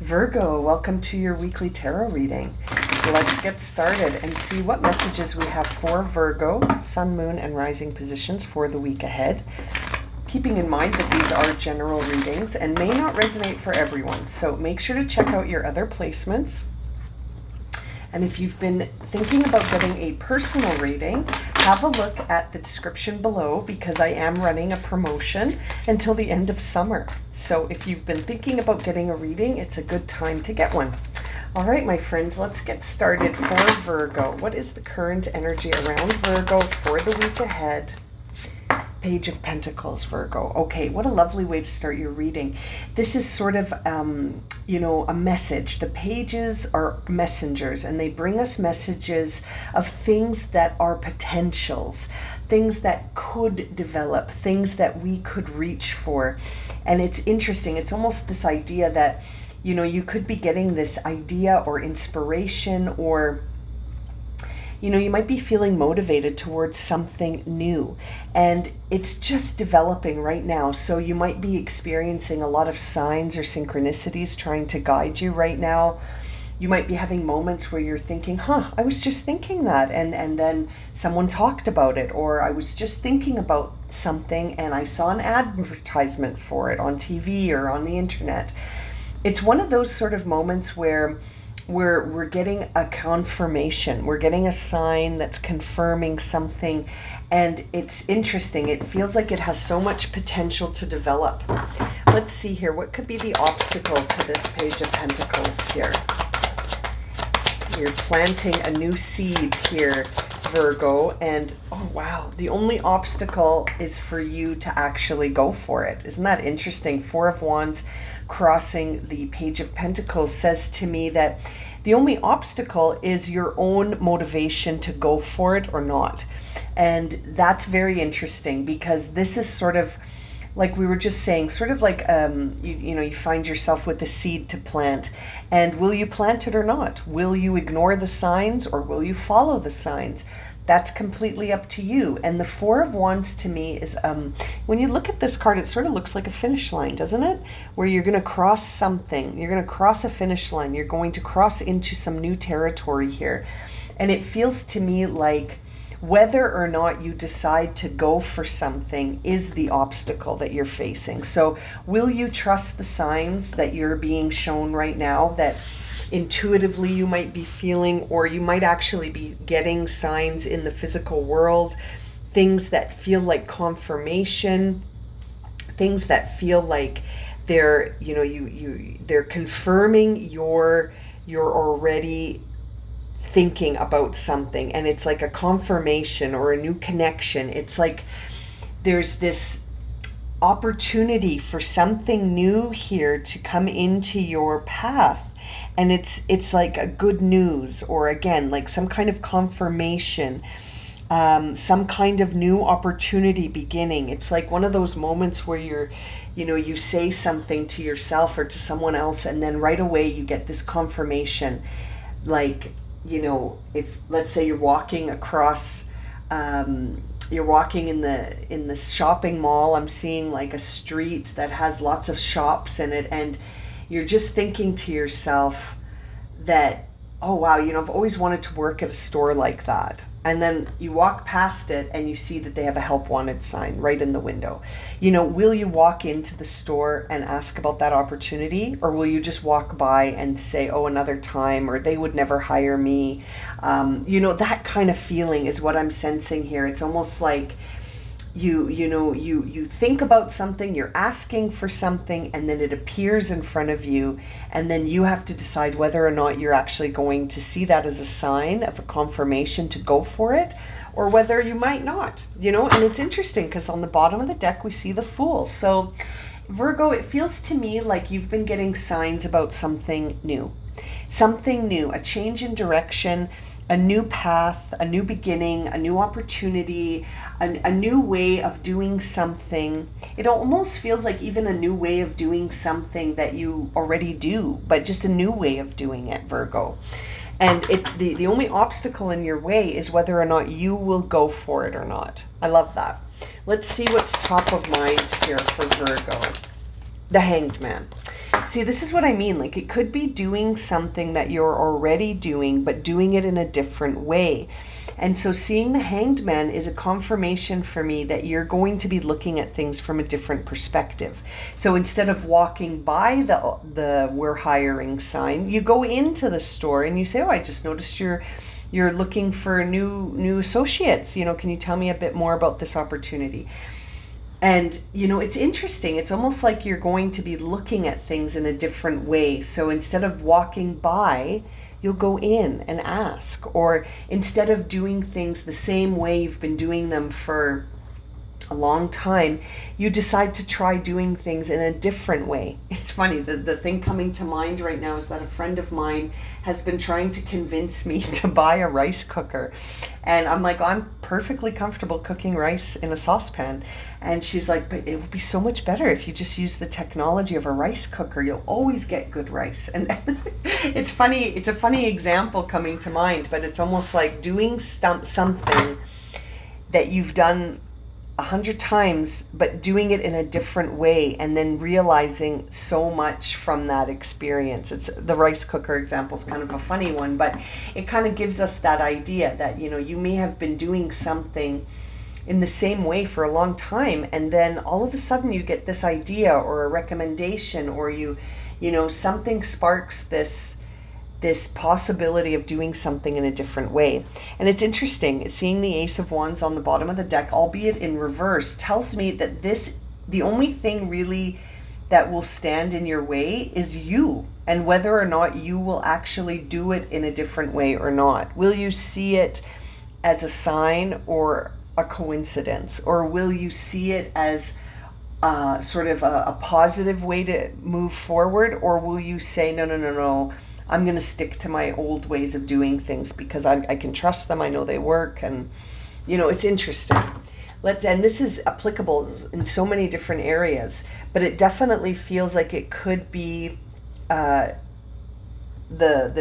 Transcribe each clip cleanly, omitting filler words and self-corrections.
Virgo, welcome to your weekly tarot reading. Let's get started and see what messages we have for Virgo, Sun, Moon, and Rising positions for the week ahead. Keeping in mind that these are general readings and may not resonate for everyone, so make sure to check out your other placements. And if you've been thinking about getting a personal reading, have a look at the description below because I am running a promotion until the end of summer. So if you've been thinking about getting a reading, it's a good time to get one. All right, my friends, let's get started for Virgo. What is the current energy around Virgo for the week ahead? Page of Pentacles, Virgo. Okay, what a lovely way to start your reading. This is sort of, a message. The pages are messengers, and they bring us messages of things that are potentials, things that could develop, things that we could reach for. And it's interesting. It's almost this idea that, you could be getting this idea or inspiration or you might be feeling motivated towards something new, and it's just developing right now. So you might be experiencing a lot of signs or synchronicities trying to guide you right now. You might be having moments where you're thinking, I was just thinking that, and then someone talked about it, or I was just thinking about something and I saw an advertisement for it on TV or on the internet. It's one of those sort of moments where we're getting a confirmation. We're getting a sign that's confirming something, and it's interesting. It feels like it has so much potential to develop. Let's see here. What could be the obstacle to this Page of Pentacles here? You're planting a new seed here, Virgo, and oh wow, the only obstacle is for you to actually go for it. Isn't that interesting? Four of Wands crossing the Page of Pentacles says to me that the only obstacle is your own motivation to go for it or not. And that's very interesting because this is sort of like we were just saying, sort of like you find yourself with a seed to plant, and will you plant it or not? Will you ignore the signs or will you follow the signs? That's completely up to you. And the Four of Wands to me is, when you look at this card, it sort of looks like a finish line, doesn't it? Where you're going to cross something. You're going to cross a finish line. You're going to cross into some new territory here. And it feels to me like whether or not you decide to go for something is the obstacle that you're facing. So will you trust the signs that you're being shown right now that intuitively you might be feeling, or you might actually be getting signs in the physical world, things that feel like confirmation, things that feel like they're, they're confirming you're already thinking about something, and it's like a confirmation or a new connection. It's like there's this opportunity for something new here to come into your path, and it's like a good news, or again like some kind of confirmation, some kind of new opportunity beginning. It's like one of those moments where you say something to yourself or to someone else, and then right away you get this confirmation. Like, if let's say you're walking across, you're walking in the shopping mall. I'm seeing like a street that has lots of shops in it, and you're just thinking to yourself that, oh wow, I've always wanted to work at a store like that. And then you walk past it and you see that they have a help wanted sign right in the window. Will you walk into the store and ask about that opportunity, or will you just walk by and say, oh, another time, or they would never hire me? That kind of feeling is what I'm sensing here. It's almost like you think about something, you're asking for something, and then it appears in front of you, and then you have to decide whether or not you're actually going to see that as a sign of a confirmation to go for it, or whether you might not, and it's interesting because on the bottom of the deck we see the Fool. So Virgo, it feels to me like you've been getting signs about something new, a change in direction, a new path, a new beginning, a new opportunity, a new way of doing something. It almost feels like even a new way of doing something that you already do, but just a new way of doing it, Virgo. And the only obstacle in your way is whether or not you will go for it or not. I love that. Let's see what's top of mind here for Virgo. The Hanged Man. See, this is what I mean. Like, it could be doing something that you're already doing, but doing it in a different way. And so seeing the Hanged Man is a confirmation for me that you're going to be looking at things from a different perspective. So instead of walking by the we're hiring sign, you go into the store and you say, "Oh, I just noticed you're looking for new associates. Can you tell me a bit more about this opportunity?" And, it's interesting. It's almost like you're going to be looking at things in a different way. So instead of walking by, you'll go in and ask. Or instead of doing things the same way you've been doing them for a long time, you decide to try doing things in a different way. It's funny, the thing coming to mind right now is that a friend of mine has been trying to convince me to buy a rice cooker. And I'm like, I'm perfectly comfortable cooking rice in a saucepan. And she's like, but it would be so much better if you just use the technology of a rice cooker. You'll always get good rice. And it's funny, it's a funny example coming to mind, but it's almost like doing something that you've done 100 times, but doing it in a different way, and then realizing so much from that experience. It's the rice cooker example is kind of a funny one, but it kind of gives us that idea that, you may have been doing something in the same way for a long time, and then all of a sudden you get this idea or a recommendation, or something sparks this possibility of doing something in a different way. And it's interesting, seeing the Ace of Wands on the bottom of the deck, albeit in reverse, tells me that the only thing really that will stand in your way is you, and whether or not you will actually do it in a different way or not. Will you see it as a sign or a coincidence, or will you see it as sort of a positive way to move forward, or will you say, no, I'm going to stick to my old ways of doing things because I can trust them. I know they work. And, it's interesting. And this is applicable in so many different areas, but it definitely feels like it could be the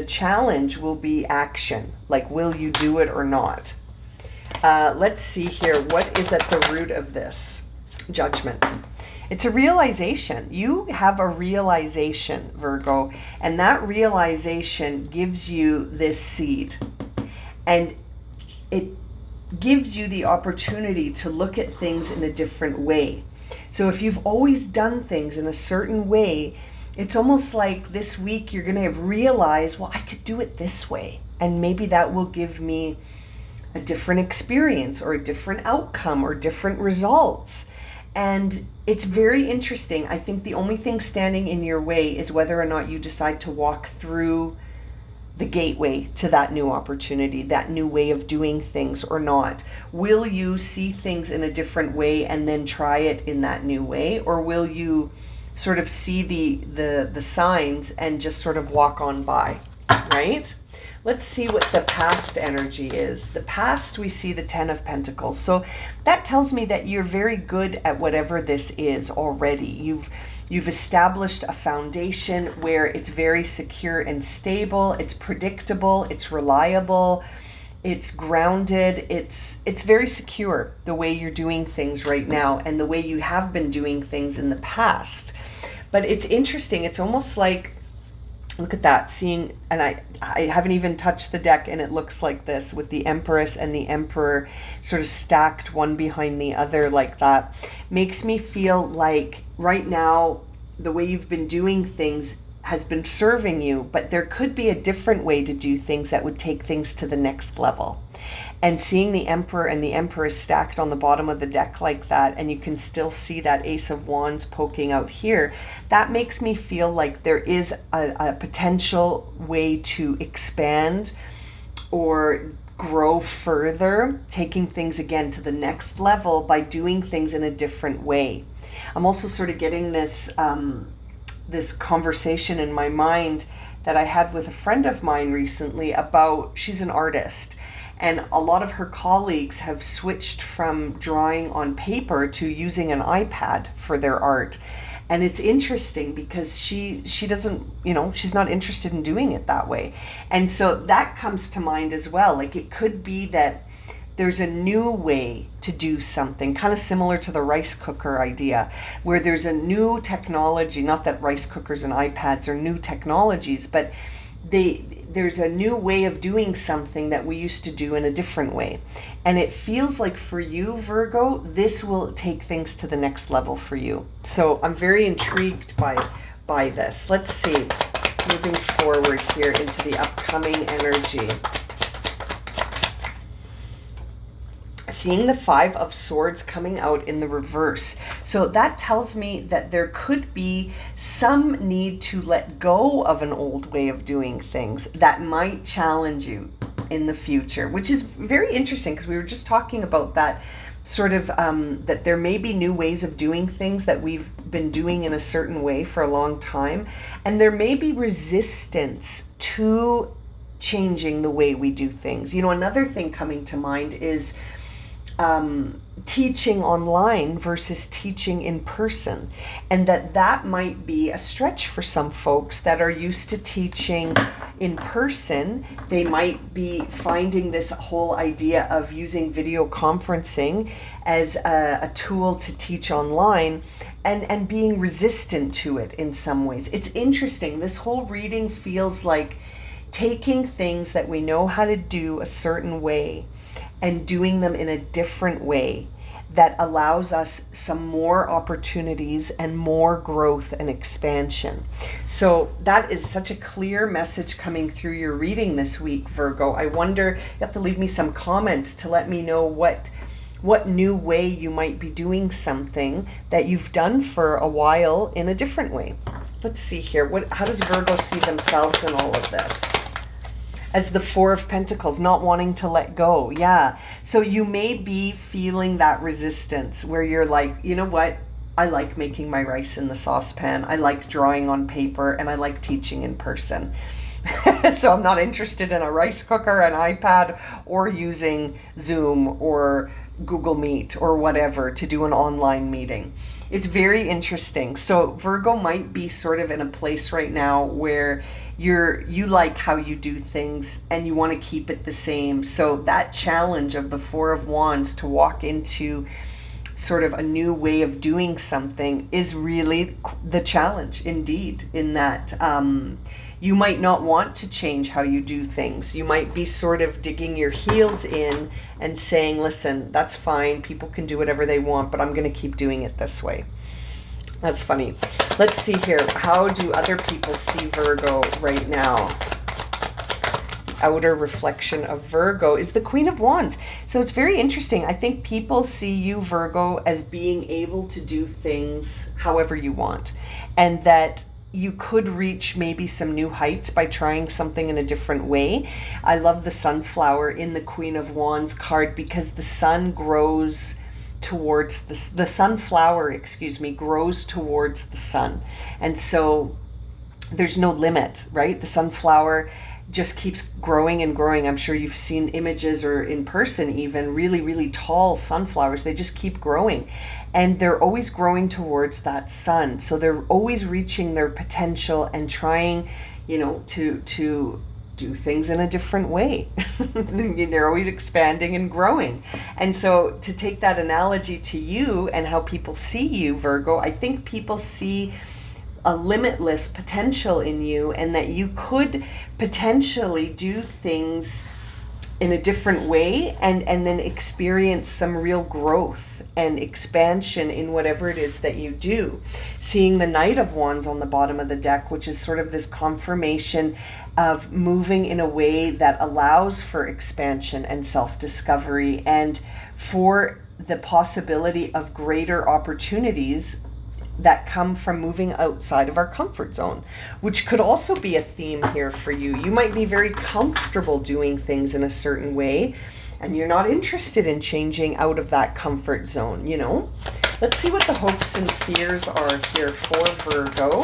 challenge will be action. Like, will you do it or not? Let's see here. What is at the root of this? Judgment. It's a realization. You have a realization, Virgo, and that realization gives you this seed. And it gives you the opportunity to look at things in a different way. So if you've always done things in a certain way, it's almost like this week you're going to realize, well, I could do it this way. And maybe that will give me a different experience or a different outcome or different results. And it's very interesting. I think the only thing standing in your way is whether or not you decide to walk through the gateway to that new opportunity, that new way of doing things or not. Will you see things in a different way and then try it in that new way? Or will you sort of see the signs and just sort of walk on by, right? Let's see what the past energy is. The past, we see the Ten of Pentacles. So that tells me that you're very good at whatever this is already. You've established a foundation where it's very secure and stable. It's predictable. It's reliable. It's grounded. It's very secure the way you're doing things right now and the way you have been doing things in the past. But it's interesting. It's almost like, look at that, seeing, and I haven't even touched the deck, and it looks like this with the Empress and the Emperor sort of stacked one behind the other like that. Makes me feel like right now the way you've been doing things has been serving you, but there could be a different way to do things that would take things to the next level. And seeing the Emperor and the Empress stacked on the bottom of the deck like that, and you can still see that Ace of Wands poking out here, that makes me feel like there is a potential way to expand or grow further, taking things again to the next level by doing things in a different way. I'm also sort of getting this this conversation in my mind that I had with a friend of mine recently about, she's an artist, and a lot of her colleagues have switched from drawing on paper to using an iPad for their art. And it's interesting because she doesn't, she's not interested in doing it that way. And so that comes to mind as well. Like, it could be that there's a new way to do something, kind of similar to the rice cooker idea, where there's a new technology, not that rice cookers and iPads are new technologies, but there's a new way of doing something that we used to do in a different way. And it feels like for you, Virgo, this will take things to the next level for you. So I'm very intrigued by this. Let's see, moving forward here into the upcoming energy. Seeing the Five of Swords coming out in the reverse. So that tells me that there could be some need to let go of an old way of doing things that might challenge you in the future, which is very interesting because we were just talking about that sort of, that there may be new ways of doing things that we've been doing in a certain way for a long time. And there may be resistance to changing the way we do things. You know, another thing coming to mind is teaching online versus teaching in person, and that might be a stretch for some folks that are used to teaching in person. They might be finding this whole idea of using video conferencing as a tool to teach online and being resistant to it in some ways. It's interesting. This whole reading feels like taking things that we know how to do a certain way and doing them in a different way that allows us some more opportunities and more growth and expansion. So that is such a clear message coming through your reading this week, Virgo. I wonder, you have to leave me some comments to let me know what new way you might be doing something that you've done for a while in a different way. Let's see here. How does Virgo see themselves in all of this? As the Four of Pentacles, not wanting to let go. Yeah. So you may be feeling that resistance where you're like, you know what? I like making my rice in the saucepan. I like drawing on paper, and I like teaching in person. So I'm not interested in a rice cooker, an iPad, or using Zoom or Google Meet or whatever to do an online meeting. It's very interesting. So Virgo might be sort of in a place right now where you like how you do things and you want to keep it the same. So that challenge of the Four of Wands to walk into sort of a new way of doing something is really the challenge indeed, in that you might not want to change how you do things. You might be sort of digging your heels in and saying, listen, that's fine. People can do whatever they want, but I'm going to keep doing it this way. That's funny. Let's see here. How do other people see Virgo right now? The outer reflection of Virgo is the Queen of Wands. So it's very interesting. I think people see you, Virgo, as being able to do things however you want, and that you could reach maybe some new heights by trying something in a different way. I love the sunflower in the Queen of Wands card because the sun grows towards the sunflower, grows towards the sun. And so there's no limit, right? The sunflower just keeps growing and growing. I'm sure you've seen images or in person even really, really tall sunflowers. They just keep growing, and they're always growing towards that sun. So they're always reaching their potential and trying, to do things in a different way. They're always expanding and growing. And so to take that analogy to you and how people see you, Virgo, I think people see a limitless potential in you, and that you could potentially do things in a different way and then experience some real growth and expansion in whatever it is that you do. Seeing the Knight of Wands on the bottom of the deck, which is sort of this confirmation of moving in a way that allows for expansion and self-discovery, and for the possibility of greater opportunities that come from moving outside of our comfort zone, which could also be a theme here for you. You might be very comfortable doing things in a certain way, and you're not interested in changing out of that comfort zone, Let's see what the hopes and fears are here for Virgo.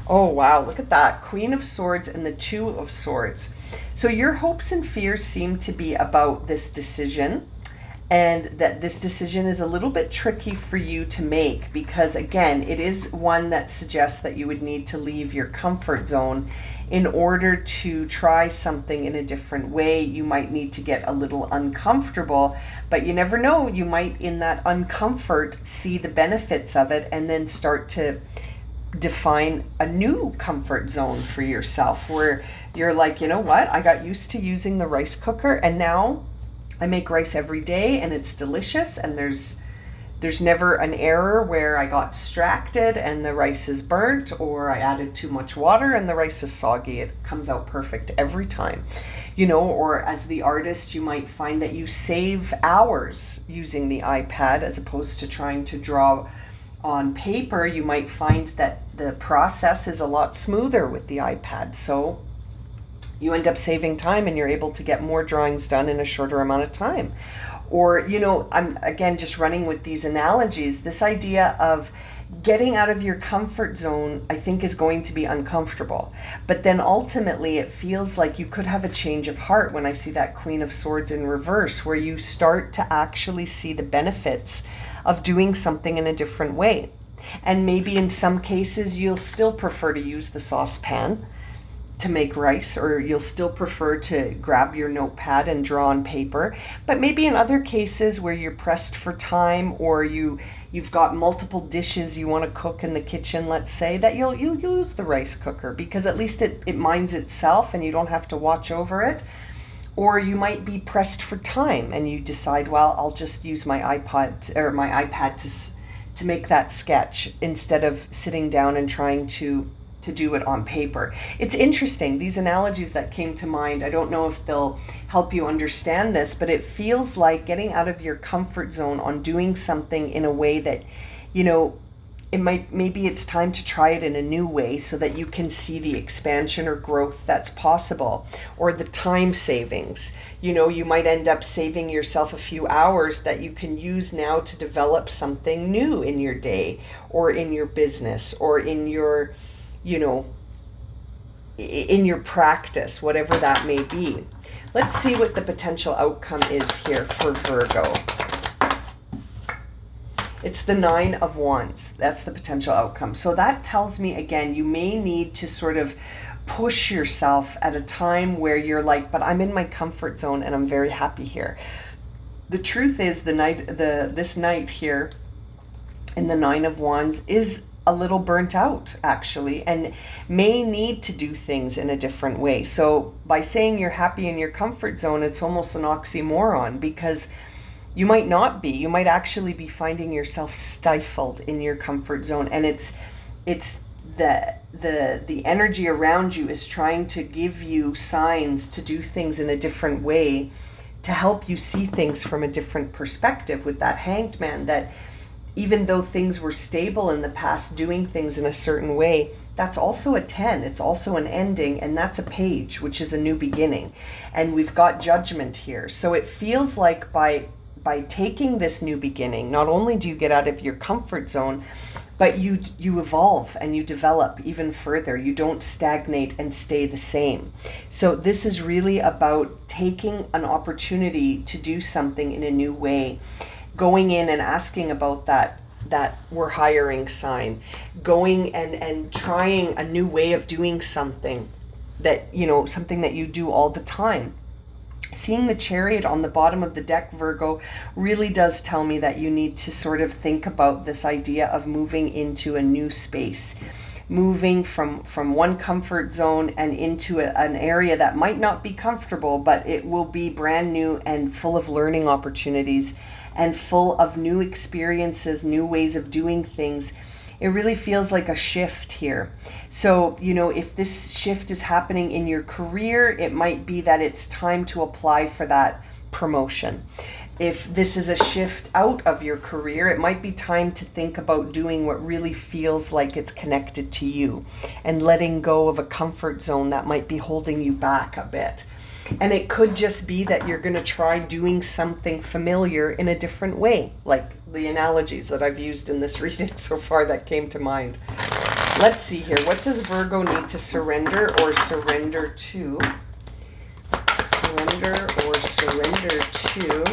Oh, wow, look at that. Queen of Swords and the Two of Swords. So your hopes and fears seem to be about this decision and that this decision is a little bit tricky for you to make because, again, it is one that suggests that you would need to leave your comfort zone in order to try something in a different way. You might need to get a little uncomfortable, but you never know. You might, in that uncomfort, see the benefits of it and then start to define a new comfort zone for yourself where you're like, you know what, I got used to using the rice cooker and now I make rice every day and it's delicious, and there's never an error where I got distracted and the rice is burnt, or I added too much water and the rice is soggy. It comes out perfect every time. Or as the artist, you might find that you save hours using the iPad as opposed to trying to draw on paper. You might find that the process is a lot smoother with the iPad. So you end up saving time and you're able to get more drawings done in a shorter amount of time. Or, I'm again just running with these analogies. This idea of getting out of your comfort zone, I think, is going to be uncomfortable. But then ultimately it feels like you could have a change of heart when I see that Queen of Swords in reverse, where you start to actually see the benefits of doing something in a different way. And maybe in some cases you'll still prefer to use the saucepan to make rice, or you'll still prefer to grab your notepad and draw on paper. But maybe in other cases where you're pressed for time, or you've got multiple dishes you want to cook in the kitchen, let's say, that you'll use the rice cooker because at least it minds itself and you don't have to watch over it. Or you might be pressed for time and you decide, well, I'll just use my iPad to make that sketch instead of sitting down and trying to do it on paper. It's interesting, these analogies that came to mind. I don't know if they'll help you understand this, but it feels like getting out of your comfort zone on doing something in a way that, maybe it's time to try it in a new way so that you can see the expansion or growth that's possible, or the time savings. You might end up saving yourself a few hours that you can use now to develop something new in your day or in your business or in your in your practice, whatever that may be. Let's see what the potential outcome is here for Virgo. It's the 9 of Wands. That's the potential outcome. So that tells me, again, you may need to sort of push yourself at a time where you're like, but I'm in my comfort zone and I'm very happy here. The truth is, this night here in the 9 of Wands is a little burnt out, actually, and may need to do things in a different way. So by saying you're happy in your comfort zone, it's almost an oxymoron, because you might not be. You might actually be finding yourself stifled in your comfort zone, and it's the energy around you is trying to give you signs to do things in a different way, to help you see things from a different perspective. With that Hanged Man, that even though things were stable in the past, doing things in a certain way, that's also a 10. It's also an ending, and that's a page, which is a new beginning. And we've got Judgment here. So it feels like by taking this new beginning, not only do you get out of your comfort zone, but you evolve and you develop even further. You don't stagnate and stay the same. So this is really about taking an opportunity to do something in a new way, going in and asking about that we're hiring sign, going and trying a new way of doing something that, something that you do all the time. Seeing the Chariot on the bottom of the deck, Virgo, really does tell me that you need to sort of think about this idea of moving into a new space, moving from one comfort zone and into an area that might not be comfortable, but it will be brand new and full of learning opportunities and full of new experiences, new ways of doing things. It really feels like a shift here. So, if this shift is happening in your career, it might be that it's time to apply for that promotion. If this is a shift out of your career, it might be time to think about doing what really feels like it's connected to you and letting go of a comfort zone that might be holding you back a bit. And it could just be that you're going to try doing something familiar in a different way, like the analogies that I've used in this reading so far that came to mind. Let's see here. What does Virgo need to surrender or surrender to? Surrender or surrender to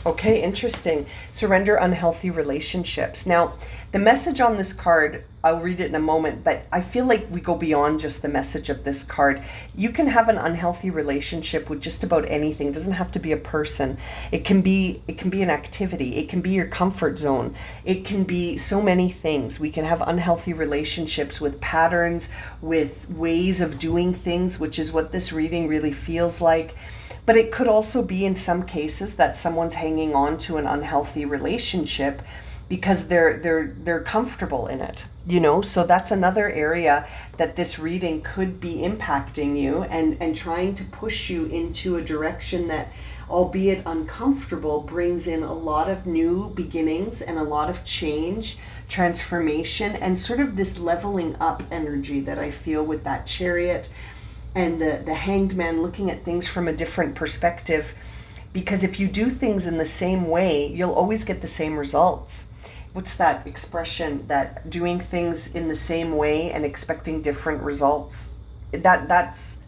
Okay, interesting. Surrender unhealthy relationships. Now, the message on this card, I'll read it in a moment, but I feel like we go beyond just the message of this card. You can have an unhealthy relationship with just about anything. It doesn't have to be a person. It can be an activity. It can be your comfort zone. It can be so many things. We can have unhealthy relationships with patterns, with ways of doing things, which is what this reading really feels like. But it could also be, in some cases, that someone's hanging on to an unhealthy relationship because they're comfortable in it, you know. So that's another area that this reading could be impacting you and trying to push you into a direction that, albeit uncomfortable, brings in a lot of new beginnings and a lot of change, transformation, and sort of this leveling up energy that I feel with that Chariot and the Hanged Man, looking at things from a different perspective. Because if you do things in the same way, you'll always get the same results. What's that expression, that doing things in the same way and expecting different results? That's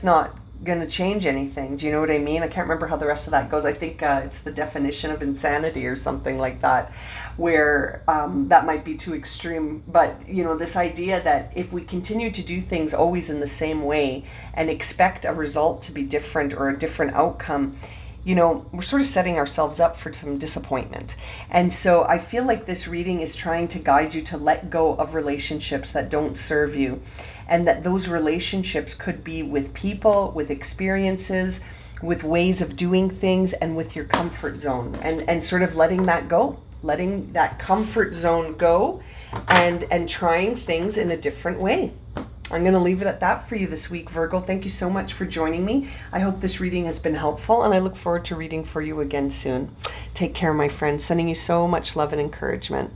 not going to change anything. Do you know what I mean? I can't remember how the rest of that goes. I think it's the definition of insanity or something like that, where that might be too extreme. But, you know, this idea that if we continue to do things always in the same way and expect a result to be different or a different outcome, you know, we're sort of setting ourselves up for some disappointment. And so I feel like this reading is trying to guide you to let go of relationships that don't serve you. And that those relationships could be with people, with experiences, with ways of doing things, and with your comfort zone. And sort of letting that go, letting that comfort zone go, and trying things in a different way. I'm going to leave it at that for you this week, Virgo. Thank you so much for joining me. I hope this reading has been helpful, and I look forward to reading for you again soon. Take care, my friends. Sending you so much love and encouragement.